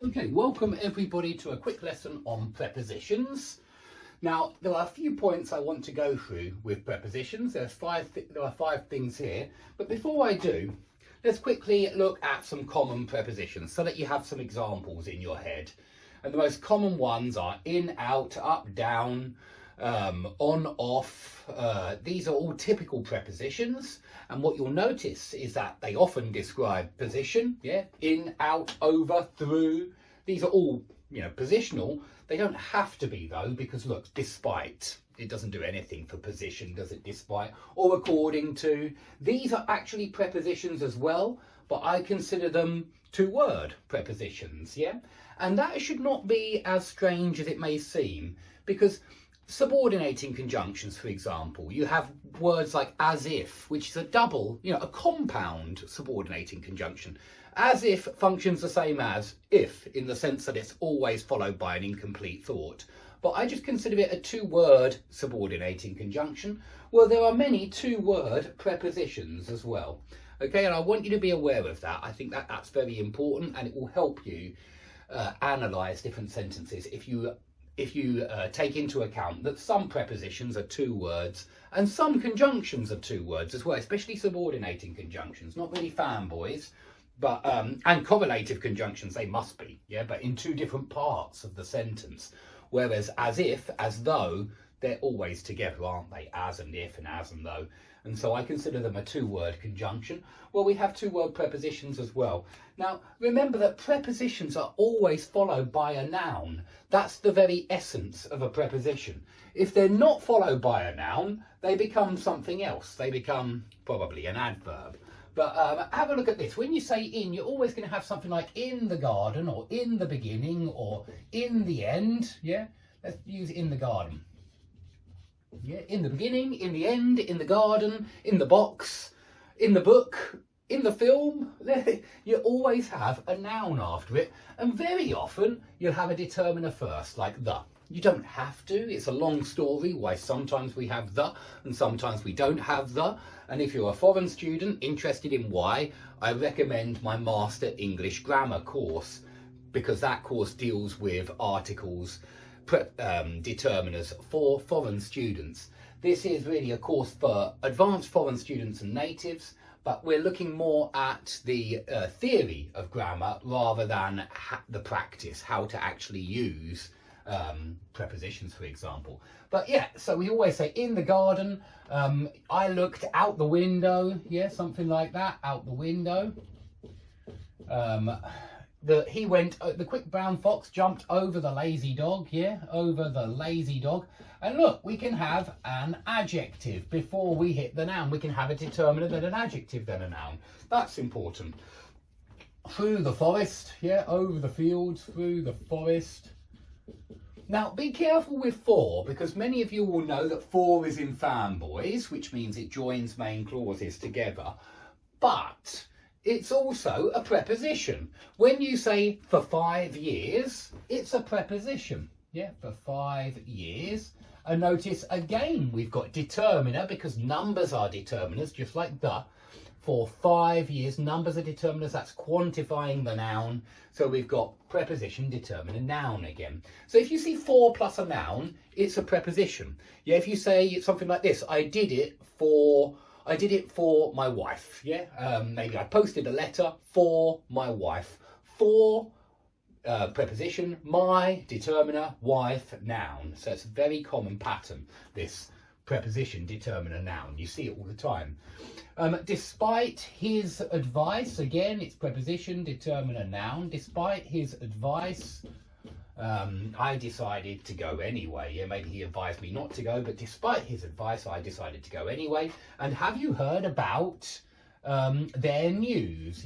Okay, welcome everybody to a quick lesson on prepositions. Now, there are a few points I want to go through with prepositions. There are five things here, but before I do, let's quickly look at some common prepositions so that you have some examples in your head. And the most common ones are in, out, up, down, on, off. These are all typical prepositions, and what you'll notice is that they often describe position, in, out, over, through. These are all, positional. They don't have to be though, because look, despite, it doesn't do anything for position, does it? Despite or according to. These are actually prepositions as well, but I consider them two-word prepositions, and that should not be as strange as it may seem, because subordinating conjunctions, for example, you have words like as if, which is a double, a compound subordinating conjunction. As if functions the same as if, in the sense that it's always followed by an incomplete thought. But I just consider it a two-word subordinating conjunction. Well, there are many two-word prepositions as well. Okay, and I want you to be aware of that. I think that's very important, and it will help you analyse different sentences if you take into account that some prepositions are two words and some conjunctions are two words as well, especially subordinating conjunctions, not really fanboys, but and correlative conjunctions, they must be, but in two different parts of the sentence. Whereas as if, as though, they're always together, aren't they? As and if and as and though. And so I consider them a two-word conjunction. Well, we have two-word prepositions as well. Now, remember that prepositions are always followed by a noun. That's the very essence of a preposition. If they're not followed by a noun, they become something else. They become probably an adverb. But have a look at this. When you say in, you're always going to have something like in the garden, or in the beginning, or in the end. Let's use in the garden. In the beginning, in the end, in the garden, in the box, in the book, in the film. You always have a noun after it, and very often you'll have a determiner first, like the. You don't have to. It's a long story why sometimes we have the and sometimes we don't have the. And if you're a foreign student interested in why, I recommend my Master English Grammar course, because that course deals with articles, determiners for foreign students. This is really a course for advanced foreign students and natives, but we're looking more at the theory of grammar rather than the practice, how to actually use prepositions, for example. But so we always say in the garden, I looked out the window, something like that, out the window. The quick brown fox jumped over the lazy dog, over the lazy dog. And look, we can have an adjective before we hit the noun. We can have a determiner, then an adjective, then a noun. That's important. Through the forest, over the fields, through the forest. Now, be careful with for, because many of you will know that for is in fanboys, which means it joins main clauses together. But it's also a preposition. When you say for 5 years, it's a preposition. For 5 years. And notice again, we've got determiner, because numbers are determiners, just like the. For 5 years, numbers are determiners. That's quantifying the noun. So we've got preposition, determiner, noun again. So if you see for plus a noun, it's a preposition. If you say something like this, I did it for my wife. Maybe I posted a letter for my wife. For preposition, my, determiner, wife, noun. So it's a very common pattern, this preposition, determiner, noun. You see it all the time. Despite his advice, again, it's preposition, determiner, noun. Despite his advice, I decided to go anyway. Maybe he advised me not to go, but despite his advice, I decided to go anyway. And have you heard about their news?